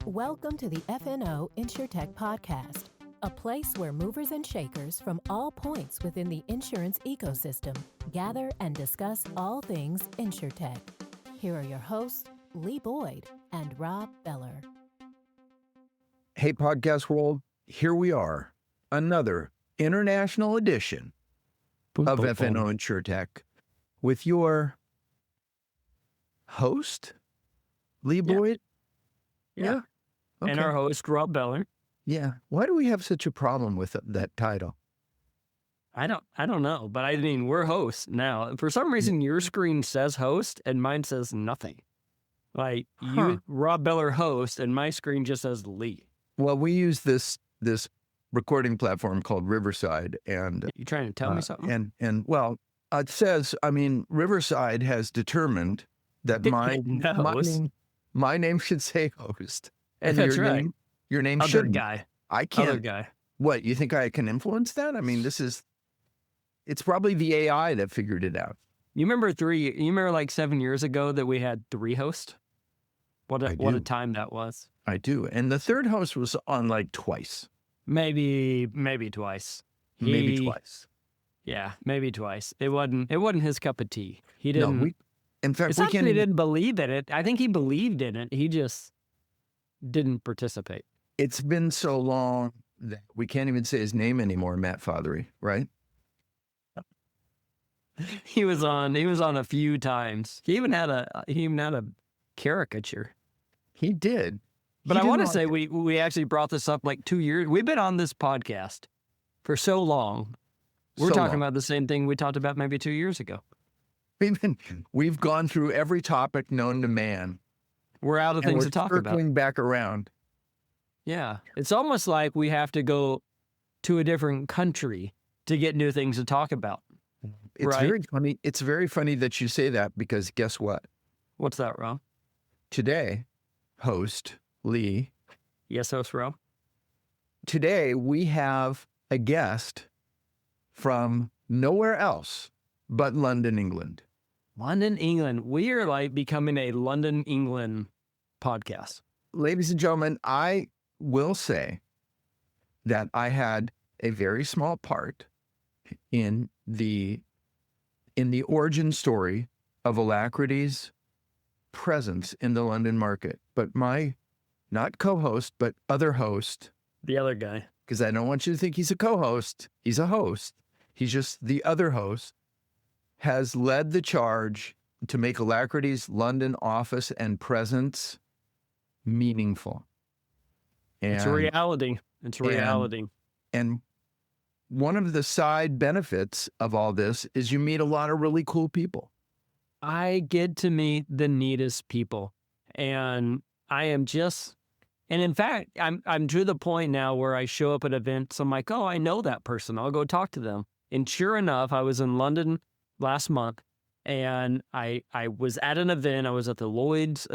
Welcome to the FNO InsureTech podcast, a place where movers and shakers from all points within the insurance ecosystem gather and discuss all things InsureTech. Here are your hosts, Lee Boyd and Rob Beller. Hey, podcast world, here we are, another international edition of FNO InsureTech with your host, Lee Boyd. Yeah. Okay. And our host, Rob Beller. Yeah. Why do we have such a problem with that title? I don't know, but I mean, we're hosts now. For some reason, your screen says host and mine says nothing. Like you, Rob Beller host, and my screen just says Lee. Well, we use this recording platform called Riverside, and You trying to tell me something? And well, it says, Riverside has determined that my name should say host. And That's right. Your name Other shouldn't. guy. I can't. Other guy. What, you think I can influence that? I mean, it's probably the AI that figured it out. You remember like 7 years ago that we had 3 hosts? What a time that was. I do. And the third host was on like twice. Maybe twice. Maybe twice. Yeah, maybe twice. It wasn't his cup of tea. He didn't. No, in fact, it's we not can't. that he didn't believe in it. I think he believed in it. He just didn't participate. It's been so long that we can't even say his name anymore, Matt Fothery, right? He was on a few times. He even had a caricature. He did. But I want to say we actually brought this up like 2 years. We've been on this podcast for so long. We're talking about the same thing we talked about maybe 2 years ago. We've gone through every topic known to man. We're out of things to talk about. Circling back around. Yeah. It's almost like we have to go to a different country to get new things to talk about. It's very funny. It's very funny that you say that because guess what? What's that, Rob? Today, host Lee. Yes, host Rob. Today, we have a guest from nowhere else but London, England. London, England. We are like becoming a London, England podcast. Ladies and gentlemen, I will say that I had a very small part in the origin story of Alacrity's presence in the London market. But my, not co-host, but other host. The other guy. Because I don't want you to think he's a co-host. He's a host. He's just the other host. Has led the charge to make Alacrity's London office and presence meaningful. It's a reality. It's a reality. And one of the side benefits of all this is you meet a lot of really cool people. I get to meet the neatest people. And in fact, I'm to the point now where I show up at events. I'm like, oh, I know that person. I'll go talk to them. And sure enough, I was in London last month and I was at an event. I was at the Lloyd's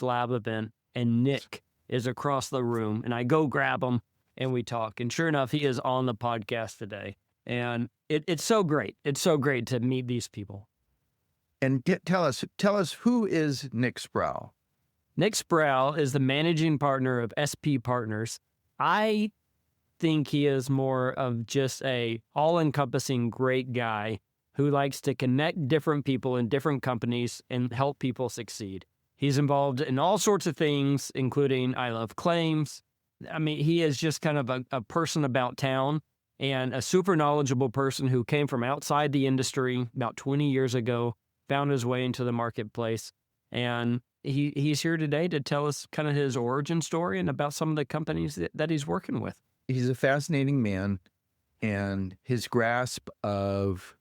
Lab event, and Nick is across the room, and I go grab him and we talk. And sure enough, he is on the podcast today. And it's so great. It's so great to meet these people. And tell us who is Nic Sproul? Nic Sproul is the managing partner of SP Partners. I think he is more of just a all-encompassing great guy who likes to connect different people in different companies and help people succeed. He's involved in all sorts of things, including I Love Claims. I mean, he is just kind of a person about town and a super knowledgeable person who came from outside the industry about 20 years ago, found his way into the marketplace. And he's here today to tell us kind of his origin story and about some of the companies that he's working with. He's a fascinating man, and his grasp of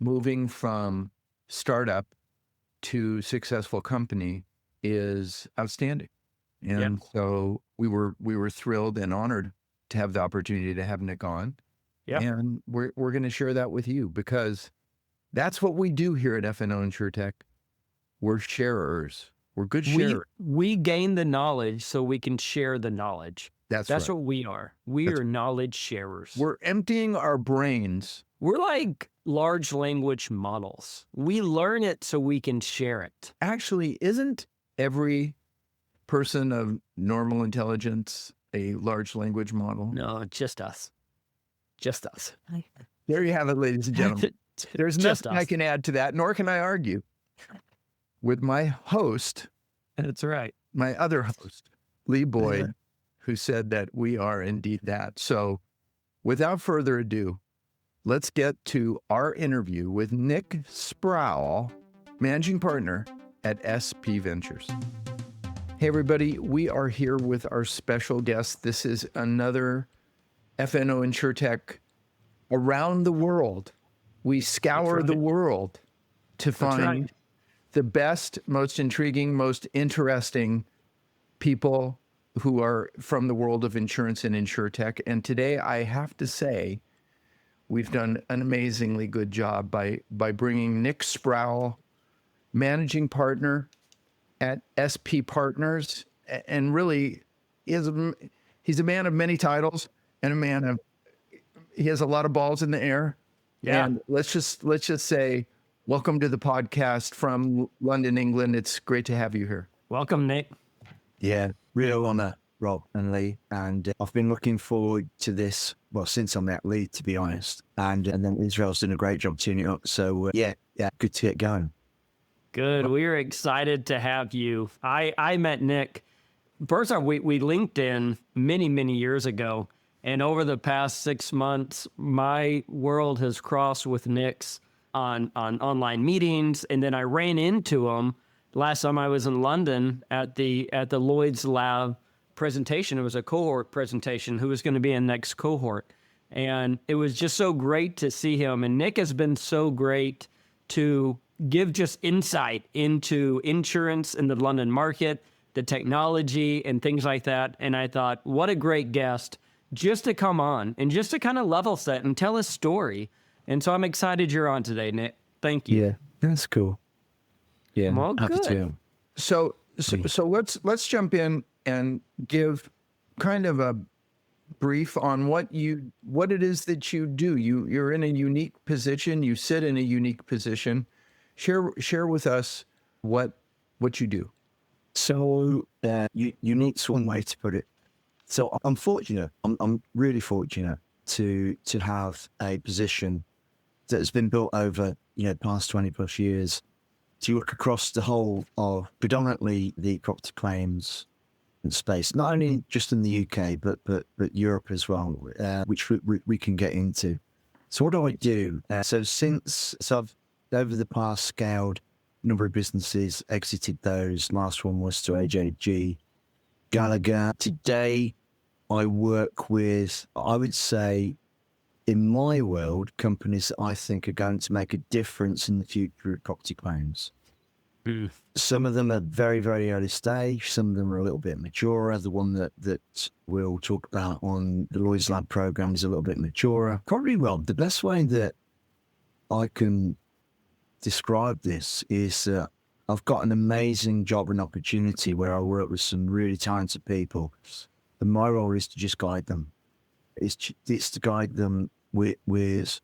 moving from startup to successful company is outstanding. And so we were thrilled and honored to have the opportunity to have Nick on. Yep. And we're going to share that with you because that's what we do here at FNO InsureTech. We're sharers. We're good sharers. We gain the knowledge so we can share the knowledge. That's right. what we are. We are knowledge sharers. We're emptying our brains. We're like large language models. We learn it so we can share it. Actually, isn't every person of normal intelligence, a large language model? No, just us. Just us. There you have it, ladies and gentlemen. There's Just nothing I us. can add to that, nor can I argue with my host, That's right. my other host, Lee Boyd, who said that we are indeed that. So without further ado, let's get to our interview with Nic Sproul, managing partner at SP Ventures. Hey, everybody. We are here with our special guest. This is another FNO InsureTech around the world. We scour the world to find the best, most intriguing, most interesting people who are from the world of insurance and InsureTech. And today, I have to say, we've done an amazingly good job by bringing Nic Sproul, managing partner at SP Partners, and really he's a man of many titles and he has a lot of balls in the air. Yeah. And let's just say, welcome to the podcast from London, England. It's great to have you here. Welcome, Nic. Yeah, real honor, Rob and Lee. And I've been looking forward to this, well, since I met Lee, to be honest. And then Israel's done a great job tuning it up. So yeah, good to get going. Good. We are excited to have you. I met Nic. First off, we linked in many, many years ago. And over the past 6 months, my world has crossed with Nic's on online meetings. And then I ran into him last time I was in London at the Lloyd's Lab presentation. It was a cohort presentation, who was going to be in next cohort. And it was just so great to see him. And Nic has been so great to give just insight into insurance in the London market, the technology and things like that. And I thought, what a great guest just to come on and just to kind of level set and tell his story. And so I'm excited you're on today, Nic. Thank you. Yeah, that's cool. Yeah, Well, happy good. to. So let's jump in and give kind of a brief on what it is that you do. You're in a unique position. You sit in a unique position. Share with us what you do. So unique's one way to put it. So I'm fortunate. I'm really fortunate to have a position that has been built over past 20 plus years to look across the whole of predominantly the property claims space, not only just in the UK but Europe as well, which we can get into. So what do I do? So I've over the past scaled a number of businesses, exited those. Last one was to AJG Gallagher. Today, I work with, I would say, in my world, companies that I think are going to make a difference in the future of property claims. Some of them are very, very early stage. Some of them are a little bit maturer. The one that we'll talk about on the Lloyd's Lab program is a little bit maturer. Probably, well, the best way that I can describe this is I've got an amazing job and opportunity where I work with some really talented people, and my role is to just guide them. It's to guide them with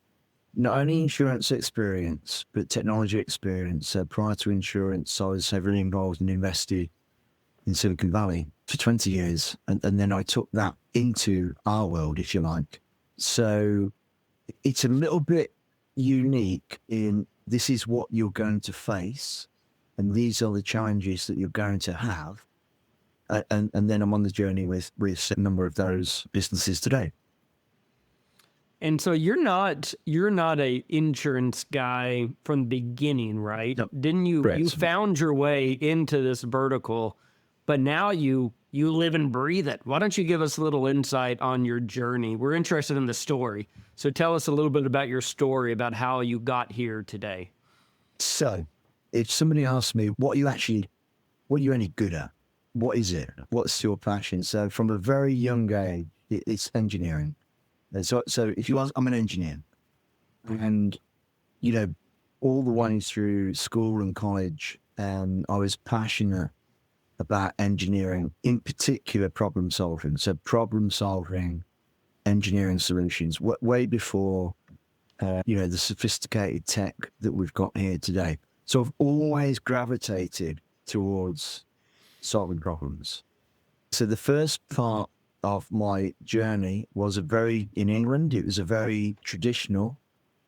not only insurance experience but technology experience. Prior to insurance, I was heavily involved and invested in Silicon Valley for 20 years, and then I took that into our world, if you like. So it's a little bit unique in this is what you're going to face, and these are the challenges that you're going to have. And then I'm on the journey with a number of those businesses today. And so you're not a insurance guy from the beginning, right? No. Didn't you? Correct. You found your way into this vertical, but now you live and breathe it. Why don't you give us a little insight on your journey? We're interested in the story. So tell us a little bit about your story, about how you got here today. So if somebody asks me, what are you any good at? What is it? What's your passion? So from a very young age, it's engineering. So if you ask, I'm an engineer, and all the way through school and college, I was passionate about engineering, in particular problem solving. So problem solving, engineering solutions, way before the sophisticated tech that we've got here today. So I've always gravitated towards solving problems. So the first part of my journey was in England, it was a very traditional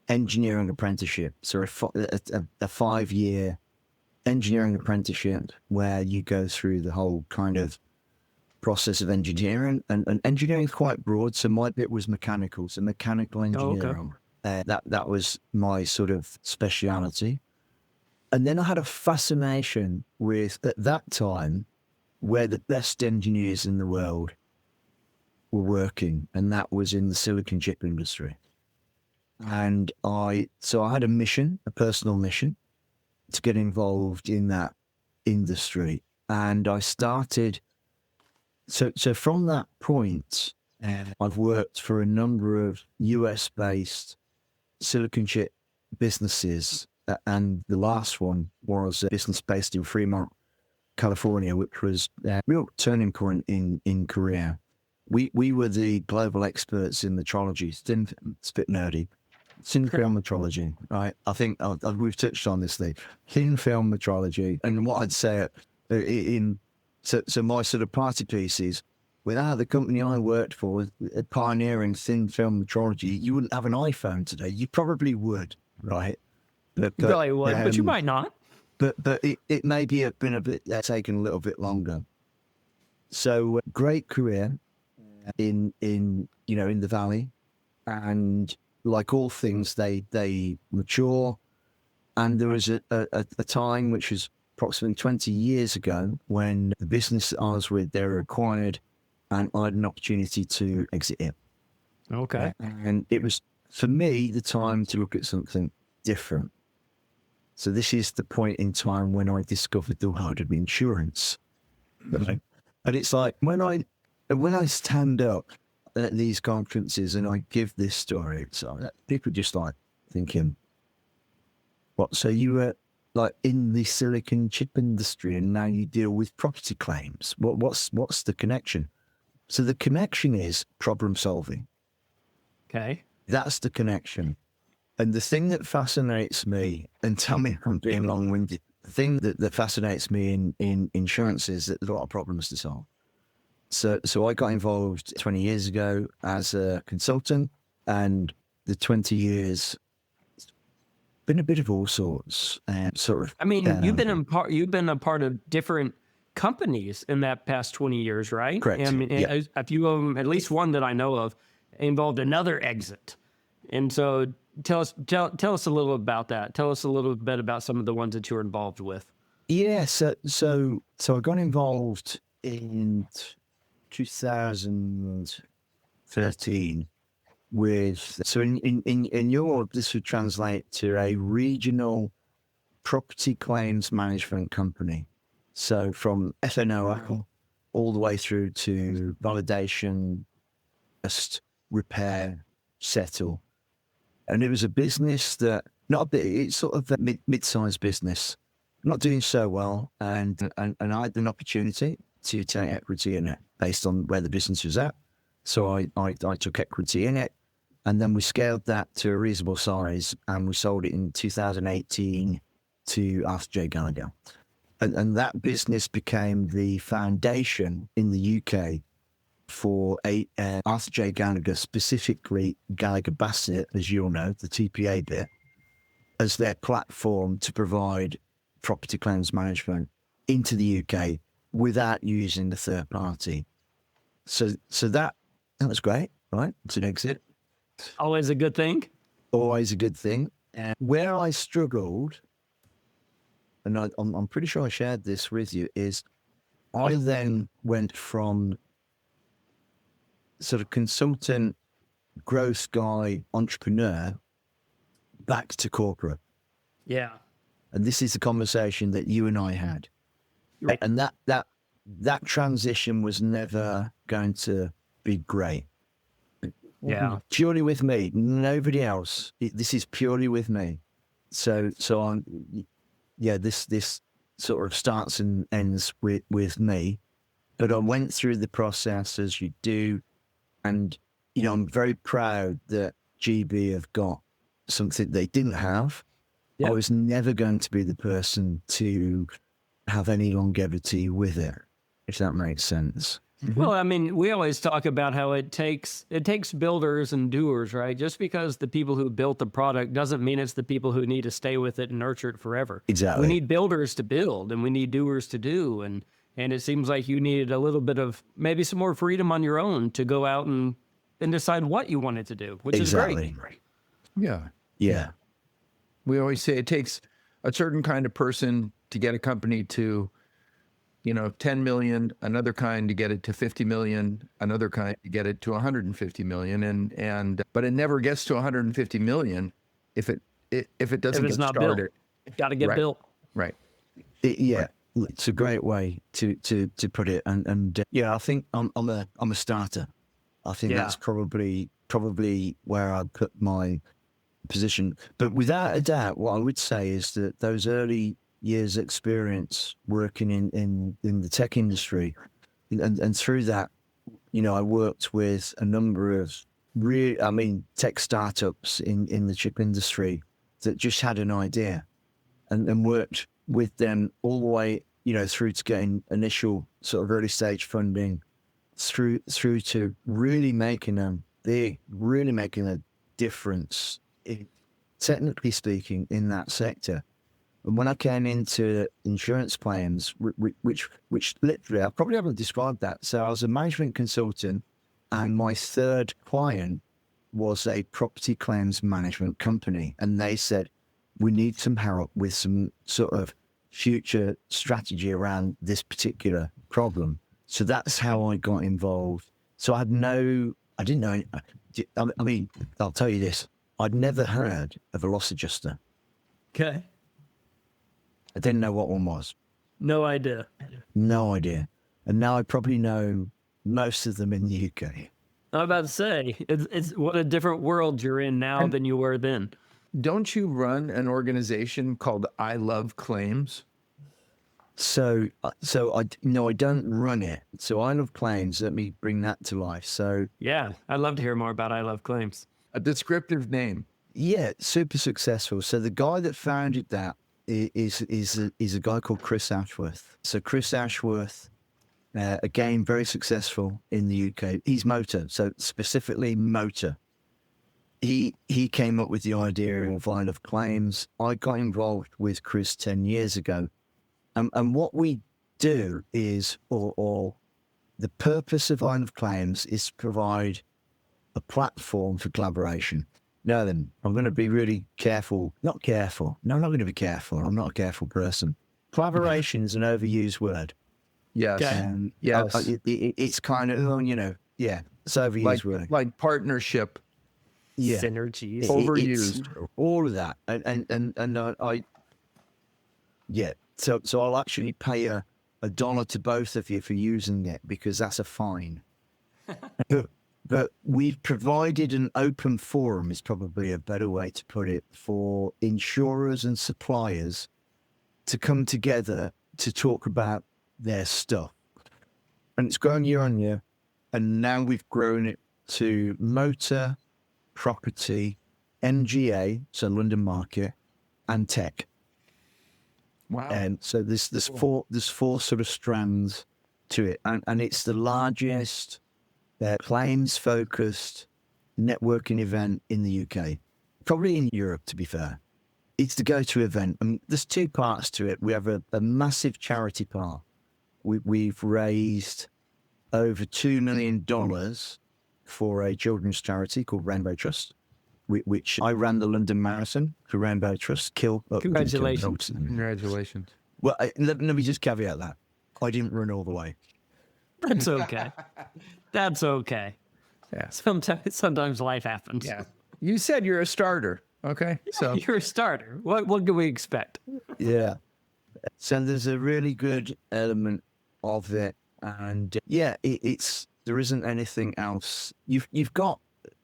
engineering apprenticeship. So a 5-year engineering apprenticeship where you go through the whole kind of process of engineering, and engineering is quite broad. So my bit was mechanical, so mechanical engineering. That was my sort of speciality. And then I had a fascination with, at that time, where the best engineers in the world were working, and that was in the silicon chip industry. And so I had a personal mission to get involved in that industry. And I started, so from that point, I've worked for a number of US-based silicon chip businesses. And the last one was a business based in Fremont, California, which was a real turning point in Korea. We were the global experts in metrology. It's a bit nerdy. Thin film metrology, right? I think we've touched on this thing. Thin film metrology. And what I'd say so my sort of party piece is, without the company I worked for, pioneering thin film metrology, you wouldn't have an iPhone today. You probably would, right? You probably would, but you might not. But it may be taken a little bit longer. So great career in the Valley, and like all things, they mature. And there was a time, which was approximately 20 years ago, when the business that I was with, they were acquired, and I had an opportunity to exit it. Okay. And it was, for me, the time to look at something different. So this is the point in time when I discovered the world of insurance. And it's like, when I stand up at these conferences and I give this story, so people just like thinking, what? So you were like in the silicon chip industry and now you deal with property claims. What's the connection? So the connection is problem solving. Okay. That's the connection. And the thing that fascinates me, and tell me if I'm being long-winded, the thing that fascinates me in insurance is that there's a lot of problems to solve. So I got involved 20 years ago as a consultant, and the 20 years been a bit of all sorts. I mean, you've been a part of different companies in that past 20 years, right? Correct. I mean, a few of them, at least one that I know of, involved another exit. And so tell us a little about that. Tell us a little bit about some of the ones that you were involved with. Yeah, so I got involved in 2013 in Europe, this would translate to a regional property claims management company. So from FNO all the way through to validation, just repair, settle. And it was a business that, it's sort of a mid-sized business, not doing so well. And I had an opportunity to take equity in it based on where the business was at. So I took equity in it, and then we scaled that to a reasonable size, and we sold it in 2018 to Arthur J. Gallagher. And that business became the foundation in the UK for Arthur J. Gallagher, specifically Gallagher Bassett, as you'll know, the TPA bit, as their platform to provide property claims management into the UK without using the third party. So that was great, right? It's an exit. Always a good thing. Always a good thing. And where I struggled, and I'm pretty sure I shared this with you, is I then went from sort of consultant, growth guy, entrepreneur, back to corporate. Yeah. And this is the conversation that you and I had. Right. And that transition was never going to be great. Yeah. Purely with me, nobody else. This is purely with me. So this sort of starts and ends with me. But I went through the process as you do. And, I'm very proud that GB have got something they didn't have. Yep. I was never going to be the person to have any longevity with it. if that makes sense. Well, I mean, we always talk about how it takes builders and doers, right? Just because the people who built the product doesn't mean it's the people who need to stay with it and nurture it forever. Exactly. We need builders to build, and we need doers to do, and it seems like you needed a little bit of maybe some more freedom on your own to go out and decide what you wanted to do, which is great. Yeah. Yeah. We always say it takes a certain kind of person to get a company to, 10 million, another kind to get it to 50 million, another kind to get it to 150 million. But it never gets to 150 million if it doesn't get not started. built. It's got to get built. Right. It's a great way to put it. And I think I'm a starter. I think that's probably where I'd put my position. But without a doubt, what I would say is that those early years experience working in the tech industry, and through that, I worked with a number of tech startups in the chip industry that just had an idea and worked with them all the way, through to getting initial sort of early stage funding through to really making a difference, technically speaking, in that sector. And when I came into insurance claims, which literally, I probably haven't described that. So I was a management consultant, and my third client was a property claims management company. And they said, we need some help with some sort of future strategy around this particular problem. So that's how I got involved. So I didn't know, I'll tell you this, I'd never heard of a loss adjuster. Okay. I didn't know what one was. No idea. No idea. And now I probably know most of them in the UK. I'm about to say, it's what a different world you're in now than you were then. Don't you run an organization called I Love Claims? So I don't run it. So I Love Claims, let me bring that to life. So yeah, I'd love to hear more about I Love Claims. A descriptive name. Yeah, super successful. So the guy that founded that is a guy called Chris Ashworth. So Chris Ashworth, again, very successful in the UK. He's motor, so specifically motor. He came up with the idea of I Love Claims. I got involved with Chris 10 years ago. And what we do is, or the purpose of I Love Claims is to provide a platform for collaboration. Now then, I'm going to be really careful. Not careful. No, I'm not going to be careful. I'm not a careful person. Collaboration is an overused word. Yes. Yes. It's kind of, it's overused word. Like partnership. Yeah. Synergies. Overused. All of that. So I'll actually pay a $1 to both of you for using it, because that's a fine. But we've provided an open forum, is probably a better way to put it, for insurers and suppliers to come together to talk about their stuff. And it's grown year on year. And now we've grown it to motor, property, MGA, so London market, and tech. Wow. And so there's four sort of strands to it. And it's the largest claims-focused networking event in the UK, probably in Europe, to be fair. It's the go-to event. And there's two parts to it. We have a massive charity part. We've raised over $2 million for a children's charity called Rainbow Trust, which I ran the London Marathon for Rainbow Trust. Congratulations. Congratulations. Well, let me just caveat that. I didn't run all the way. That's okay. That's okay. Yeah. Sometimes life happens. Yeah. You said you're a starter. Okay. So you're a starter. What can we expect? Yeah. So there's a really good element of it, and it's there isn't anything else. You've got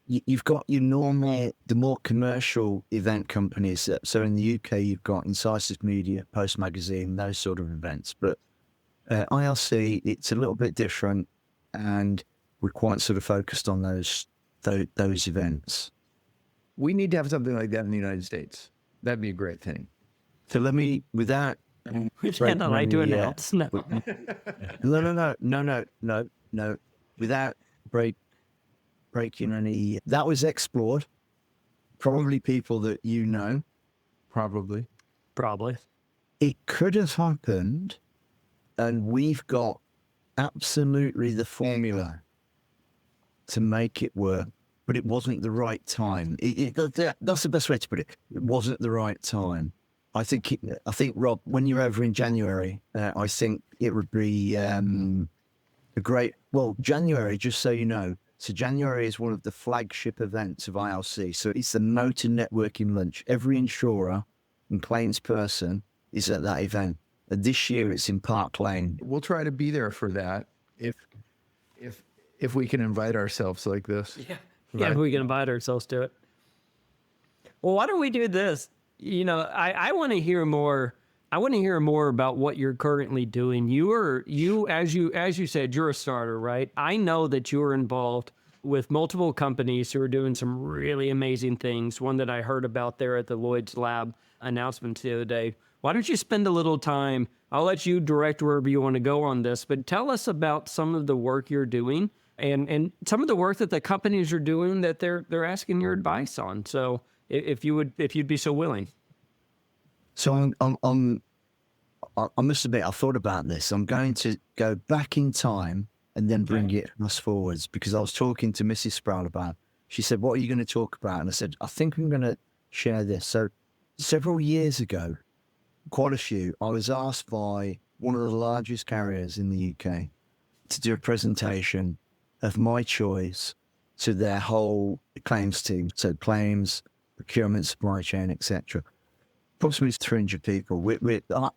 your normal, the more commercial event companies. So in the UK, you've got Incisive Media, Post Magazine, those sort of events. But ILC, it's a little bit different, and we're quite sort of focused on those events. we need to have something like that in the United States. That'd be a great thing. So let me, without Which break I'd like to money, announce. No. No. Without breaking any. That was explored. Probably people that you know. Probably. Probably. It could have happened, and we've got absolutely the formula to make it work, but it wasn't the right time. That's the best way to put it. It wasn't the right time. I think, Rob, when you're over in January, I think it would be a great. Well, January, just so you know. So January is one of the flagship events of ILC. So it's the motor networking lunch. Every insurer and claims person is at that event. And this year it's in Park Lane. We'll try to be there for that if we can invite ourselves like this. Yeah. Yeah, if we can invite ourselves to it. Well, why don't we do this? I want to hear more. I want to hear more about what you're currently doing. As you said, you're a starter, right? I know that you're involved with multiple companies who are doing some really amazing things. One that I heard about there at the Lloyd's Lab announcements the other day. Why don't you spend a little time? I'll let you direct wherever you want to go on this, but tell us about some of the work you're doing and some of the work that the companies are doing that they're asking your advice on. So if you'd be so willing. So I must admit, I thought about this. I'm going to go back in time and then bring it us forwards, because I was talking to Mrs. Sproul about. She said, "What are you going to talk about?" And I said, "I think I'm going to share this." So several years ago, quite a few, I was asked by one of the largest carriers in the UK to do a presentation of my choice to their whole claims team. So claims, procurement, supply chain, etc. Approximately 300 people.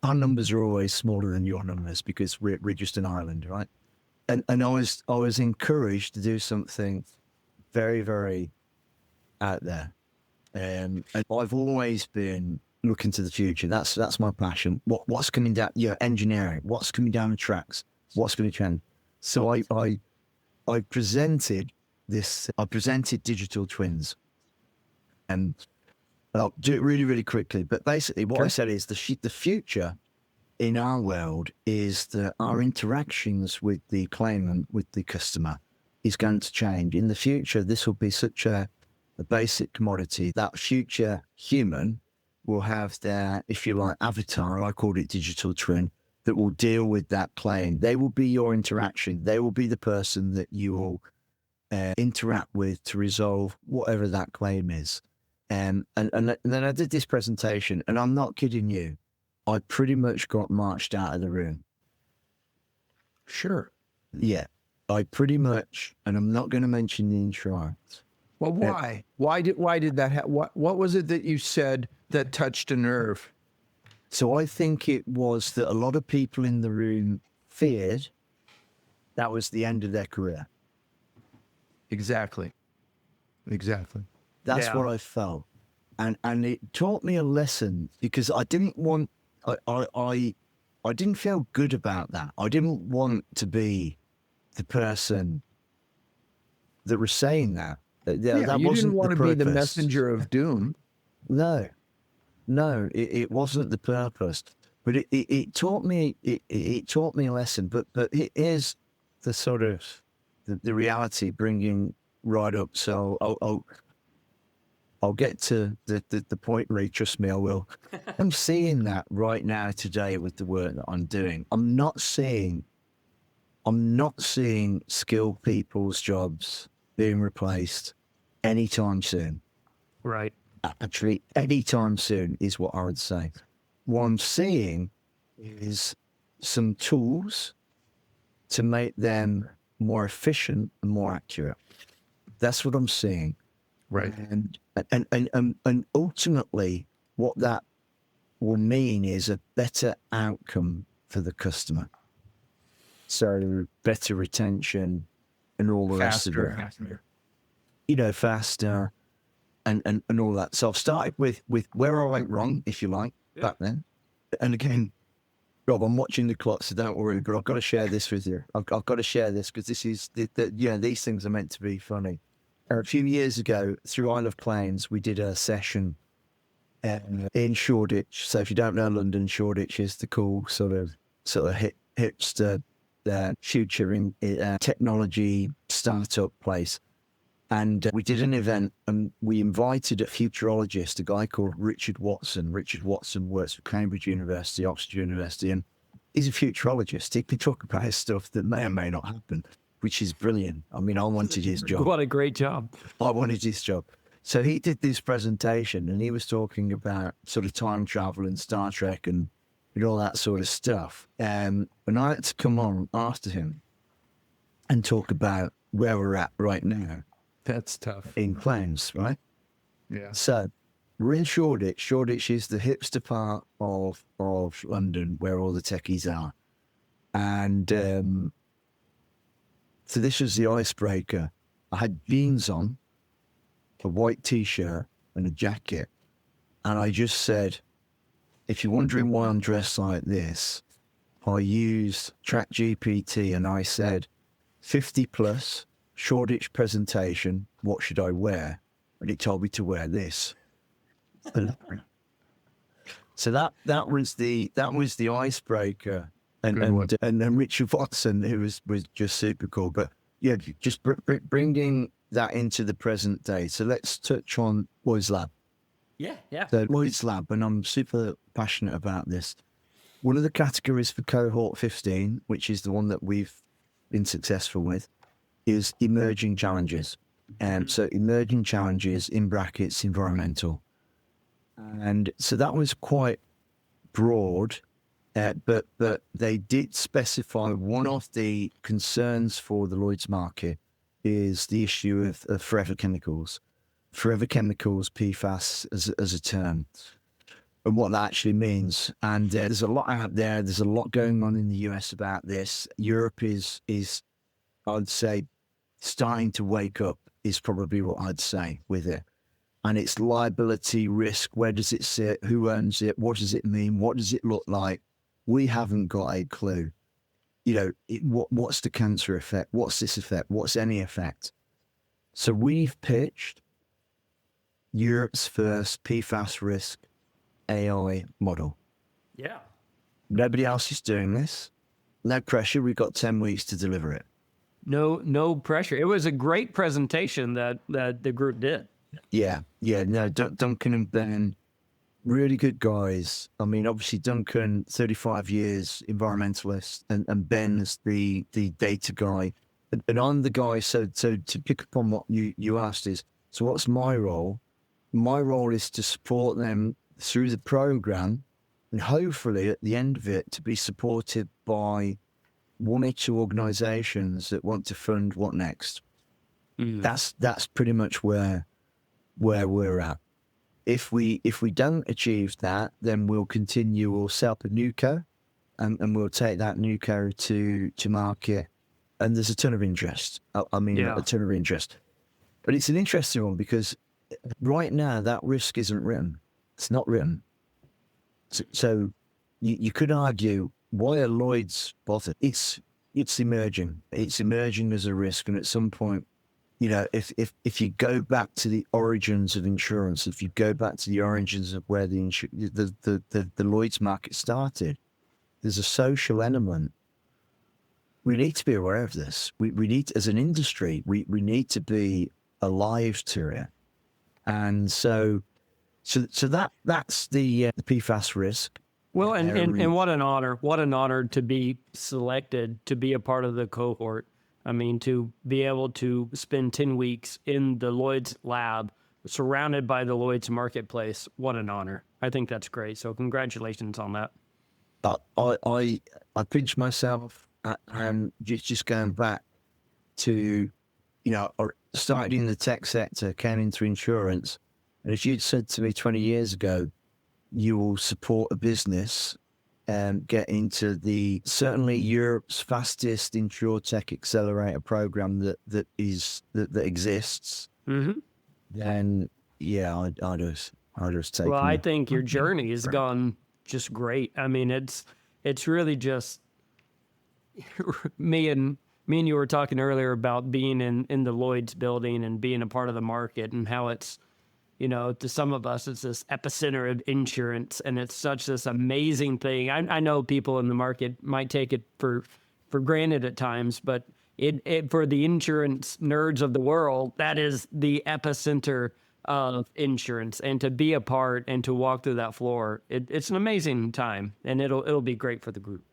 Our numbers are always smaller than your numbers because we're just an island, right? And I was encouraged to do something very, very out there. And I've always been looking to the future. That's my passion. What's coming down? Engineering. What's coming down the tracks? What's going to change? So I presented this. I presented digital twins, and I'll do it really, really quickly. But basically, what I said is the future in our world is that our interactions with the claimant, with the customer, is going to change. In the future, this will be such a basic commodity that future human will have their, if you like, avatar. I called it digital twin, that will deal with that claim. They will be your interaction. They will be the person that you will interact with to resolve whatever that claim is. And then I did this presentation, and I'm not kidding you, I pretty much got marched out of the room. Sure. Yeah, I pretty much, and I'm not going to mention the insurance. Well, why? Why did that happen? What was it that you said that touched a nerve? So I think it was that a lot of people in the room feared that was the end of their career. Exactly. That's what I felt. And it taught me a lesson, because I didn't want, I didn't feel good about that. I didn't want to be the person that was saying that. That you wasn't didn't want the to be the purpose. messenger of doom. No, it wasn't the purpose. But it taught me, it taught me a lesson. But it is the sort of the reality bringing right up. So I'll get to the point, Ray. Trust me, I will. I'm seeing that right now today with the work that I'm doing. I'm not seeing skilled people's jobs being replaced anytime soon. Right. Actually, anytime soon is what I would say. What I'm seeing is some tools to make them more efficient and more accurate. That's what I'm seeing. Right. And ultimately, what that will mean is a better outcome for the customer. So better retention and all the rest of it. Faster and all that. So I've started with where I went wrong, if you like, back then. And again, Rob, I'm watching the clock, so don't worry, but I've got to share this with you. I've got to share this because this is, these things are meant to be funny. A few years ago, through Isle of Claims, we did a session in Shoreditch. So if you don't know London, Shoreditch is the cool sort of hipster, future technology startup place. And we did an event and we invited a futurologist, a guy called Richard Watson. Richard Watson works for Cambridge University, Oxford University, and he's a futurologist. He can talk about stuff that may or may not happen, which is brilliant. I mean, I wanted his job. What a great job. I wanted his job. So he did this presentation and he was talking about sort of time travel and Star Trek and all that sort of stuff. And I had to come on after him and talk about where we're at right now. That's tough. In claims, right? Yeah. So we're in Shoreditch. Shoreditch is the hipster part of London where all the techies are. And so this was the icebreaker. I had jeans on, a white T-shirt and a jacket. And I just said, if you're wondering why I'm dressed like this, I used ChatGPT and I said, 50 plus, Shoreditch presentation, what should I wear? And it told me to wear this. So that was the icebreaker, and then Richard Watson, who was just super cool. But yeah, just bringing that into the present day. So let's touch on Lloyd's Lab. Yeah. So Lloyd's Lab, and I'm super passionate about this. One of the categories for cohort 15, which is the one that we've been successful with, is emerging challenges. And so emerging challenges in brackets, environmental. And so that was quite broad, but they did specify one of the concerns for the Lloyd's market is the issue of forever chemicals. Forever chemicals, PFAS as a term, and what that actually means. And there's a lot out there. There's a lot going on in the US about this. Europe is I'd say, starting to wake up is probably what I'd say with it. And it's liability, risk, where does it sit, who owns it, what does it mean, what does it look like? We haven't got a clue. You know, what's the cancer effect? What's this effect? What's any effect? So we've pitched Europe's first PFAS risk AI model. Yeah. Nobody else is doing this. No pressure. We've got 10 weeks to deliver it. No pressure. It was a great presentation that the group did. Yeah. No, Duncan and Ben, really good guys. I mean, obviously Duncan, 35 years, environmentalist, and Ben is the data guy. And I'm the guy, so to pick up on what you asked is, so what's my role? My role is to support them through the program and hopefully at the end of it to be supported by one or two organizations that want to fund what next. That's pretty much where we're at. If we don't achieve that, then we'll set up a new co and we'll take that new co to market. And there's a ton of interest. A ton of interest. But it's an interesting one because right now that risk isn't written. It's not written. So you could argue, why are Lloyd's bothered? It's emerging. It's emerging as a risk. And at some point, you know, if you go back to the origins of insurance, if you go back to the origins of where the Lloyd's market started, there's a social element. We need to be aware of this. We need, as an industry, we need to be alive to it. And so that's the PFAS risk. Well, and what an honor to be selected to be a part of the cohort. I mean, to be able to spend 10 weeks in the Lloyd's lab, surrounded by the Lloyd's marketplace. What an honor. I think that's great. So congratulations on that. I pinch myself and just going back to, you know, I started in the tech sector, came into insurance. And if you'd said to me 20 years ago, you will support a business and get into certainly Europe's fastest InsureTech accelerator program that exists, then yeah, I'd just take. Well, I think your journey has gone just great. I mean, it's really just me and you were talking earlier about being in the Lloyd's building and being a part of the market and how it's to some of us, it's this epicenter of insurance, and it's such this amazing thing. I know people in the market might take it for granted at times, but it for the insurance nerds of the world, that is the epicenter of insurance. And to be a part and to walk through that floor, it's an amazing time, and it'll be great for the group.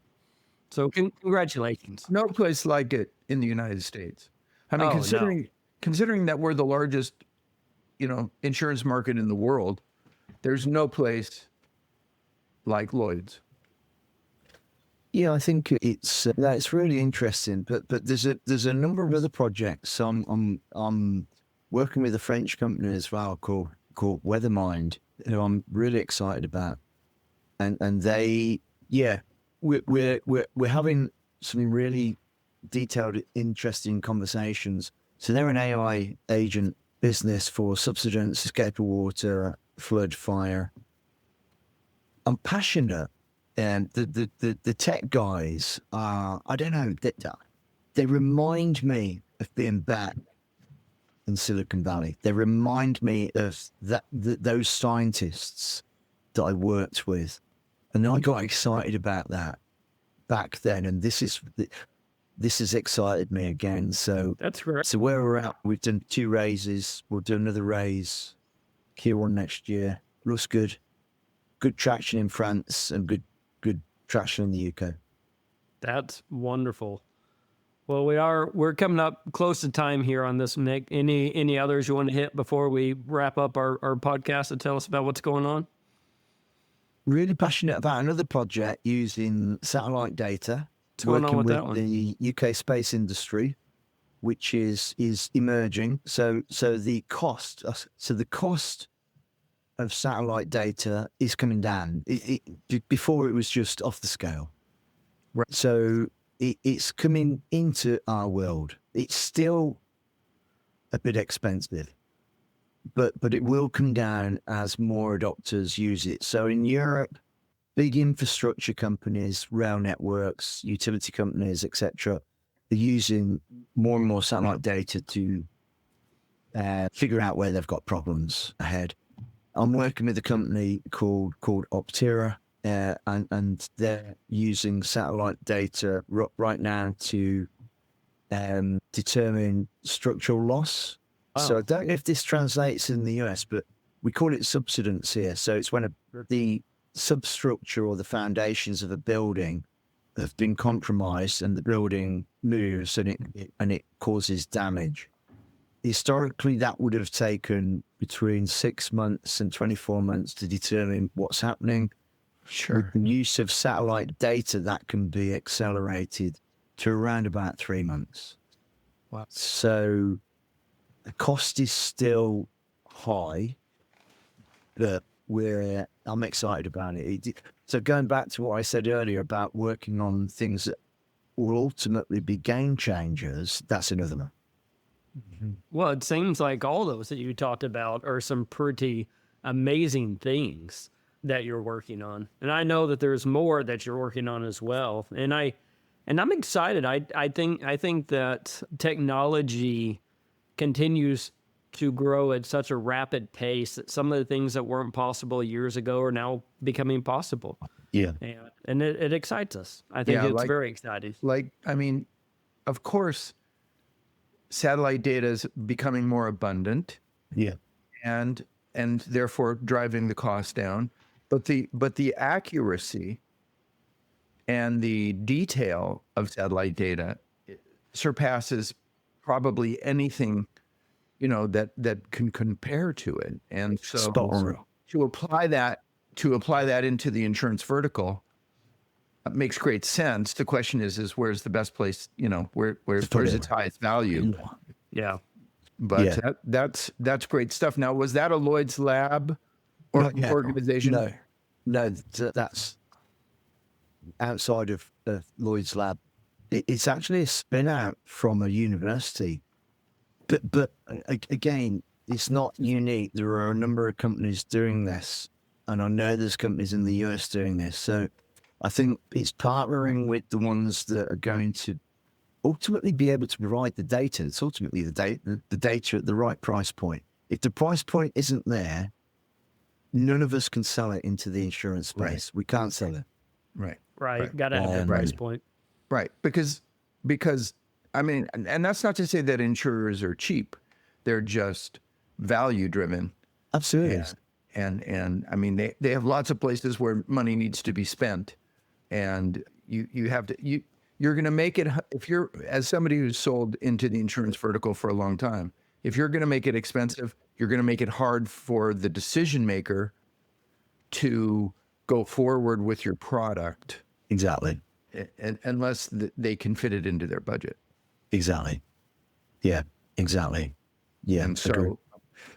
So congratulations. No place like it in the United States. I mean, Oh, no. considering that we're the largest, insurance market in the world, there's no place like Lloyd's. Yeah, I think it's really interesting. But there's a number of other projects. I'm working with a French company as well called Weathermind, who I'm really excited about, and they we're having some really detailed, interesting conversations. So they're an AI agent business for subsidence, escape of water, flood, fire. I'm passionate, and the tech guys are, I don't know, they remind me of being back in Silicon Valley. They remind me of those scientists that I worked with, and I got excited about that back then, and this has excited me again. So That's great. So where we're at, we've done 2 raises. We'll do another raise Q1 next year. Looks good. Good traction in France and good traction in the UK. That's wonderful. Well, we're coming up close to time here on this, Nic. Any others you want to hit before we wrap up our podcast and tell us about what's going on? Really passionate about another project using satellite data. What's going on with that working one? with the UK space industry, which is emerging. So the cost of satellite data is coming down. Before it was just off the scale. Right. So it's coming into our world. It's still a bit expensive, but it will come down as more adopters use it. So in Europe, big infrastructure companies, rail networks, utility companies, etc., they're using more and more satellite data to figure out where they've got problems ahead. I'm working with a company called Optera, and they're using satellite data right now to determine structural loss. Wow. So I don't know if this translates in the US, but we call it subsidence here. So it's when the substructure or the foundations of a building have been compromised and the building moves and it causes damage. Historically, that would have taken between 6 months and 24 months to determine what's happening. Sure. With the use of satellite data, that can be accelerated to around about 3 months. Wow. So the cost is still high, but I'm excited about it. So going back to what I said earlier about working on things that will ultimately be game changers, that's another one. Well, it seems like all those that you talked about are some pretty amazing things that you're working on. And I know that there's more that you're working on as well. And I'm excited. I think that technology continues to grow at such a rapid pace that some of the things that weren't possible years ago are now becoming possible. Yeah. And it excites us. I think it's very exciting. Of course, satellite data is becoming more abundant. Yeah. And therefore driving the cost down. But the accuracy and the detail of satellite data surpasses probably anything, that can compare to it. And so to apply that into the insurance vertical makes great sense. The question is where's the best place, where's its highest value? Yeah. But that's great stuff. Now, was that a Lloyd's Lab organization? No, that's outside of Lloyd's Lab. It's actually a spin out from a university. But again, it's not unique. There are a number of companies doing this, and I know there's companies in the US doing this. So I think it's partnering with the ones that are going to ultimately be able to provide the data. It's ultimately the data at the right price point. If the price point isn't there, none of us can sell it into the insurance space. Right. We can't sell it. Right. Right. Got to have the price point. Right. Because I mean, and that's not to say that insurers are cheap. They're just value driven. Absolutely. And I mean, they have lots of places where money needs to be spent, and you have to, you're going to make it, if you're, as somebody who's sold into the insurance vertical for a long time, if you're going to make it expensive, you're going to make it hard for the decision maker to go forward with your product. Exactly. Unless they can fit it into their budget. Exactly. Yeah, exactly. Yeah. And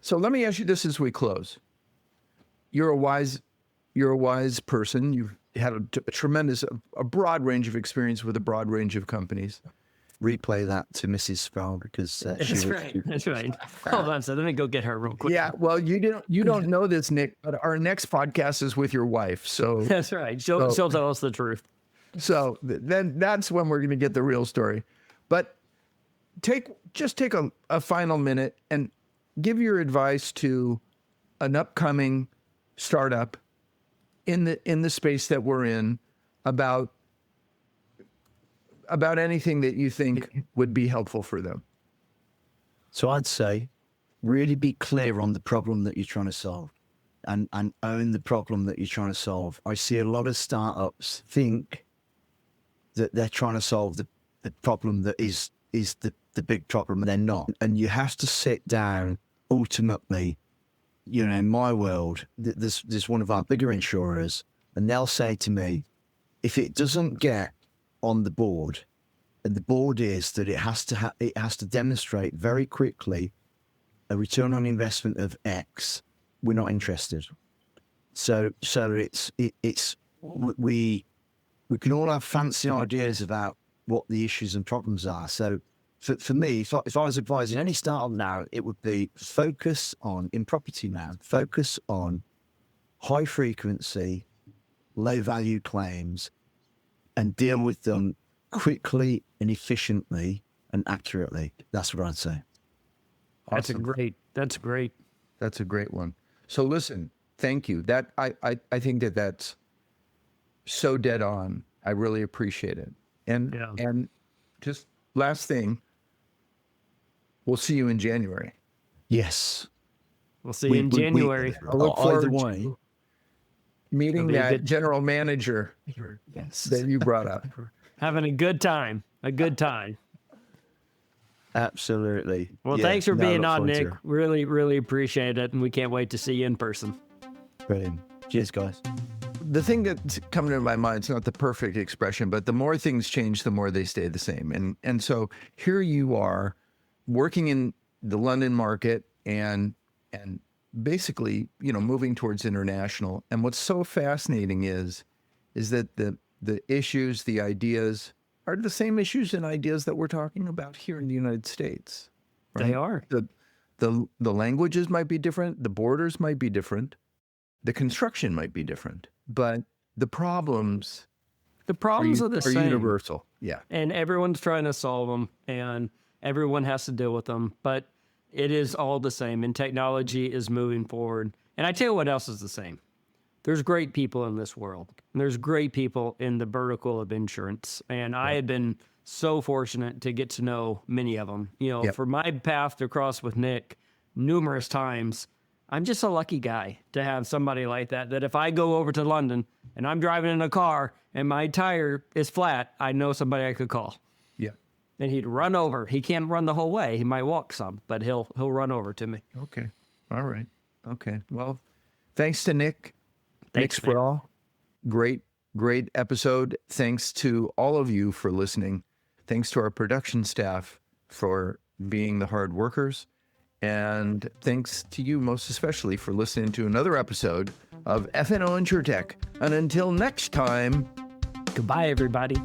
so let me ask you this as we close. You're a wise person. You've had a broad range of experience with a broad range of companies. Replay that to Mrs. Sproul because That's right. Hold on, so let me go get her real quick. Yeah, well, you don't know this, Nick, but our next podcast is with your wife. So that's right. She'll tell us the truth. So then that's when we're going to get the real story. But just take a final minute and give your advice to an upcoming startup in the space that we're in about anything that you think would be helpful for them. So I'd say really be clear on the problem that you're trying to solve and own the problem that you're trying to solve. I see a lot of startups think that they're trying to solve the problem that is the big problem, and they're not. And you have to sit down ultimately, in my world, there's one of our bigger insurers, and they'll say to me, if it doesn't get on the board, and the board is that it has to demonstrate very quickly a return on investment of X, we're not interested. So we can all have fancy ideas about what the issues and problems are. So for me, if I was advising any startup now, it would be focus on high frequency, low value claims and deal with them quickly and efficiently and accurately. That's what I'd say. Awesome. That's great. That's a great one. So listen, thank you. I think that's so dead on. I really appreciate it. And just last thing, we'll see you in January. Yes. We'll see you in January. I look forward either way. to meeting that general manager that you brought up. Having a good time. Absolutely. Well, Yeah, thanks for no, being look on, forward to Nick. it. Really, really appreciate it. And we can't wait to see you in person. Brilliant. Cheers, guys. The thing that's coming to my mind, it's not the perfect expression, but the more things change, the more they stay the same. And so here you are working in the London market and basically, moving towards international. And what's so fascinating is that the issues, the ideas are the same issues and ideas that we're talking about here in the United States. Right? They are. The languages might be different. The borders might be different. The construction might be different, but the problems are the same. Universal. Yeah. And everyone's trying to solve them and everyone has to deal with them, but it is all the same and technology is moving forward. And I tell you what else is the same. There's great people in this world. And there's great people in the vertical of insurance. And I have been so fortunate to get to know many of them. For my path to cross with Nick numerous times, I'm just a lucky guy to have somebody like that if I go over to London and I'm driving in a car and my tire is flat, I know somebody I could call. Yeah. And he'd run over. He can't run the whole way. He might walk some, but he'll run over to me. Okay. All right. Okay. Well, thanks to Nick. Thanks, Nic Sproul. Great episode. Thanks to all of you for listening. Thanks to our production staff for being the hard workers. And thanks to you most especially for listening to another episode of FNO InsureTech. And until next time, Goodbye, everybody.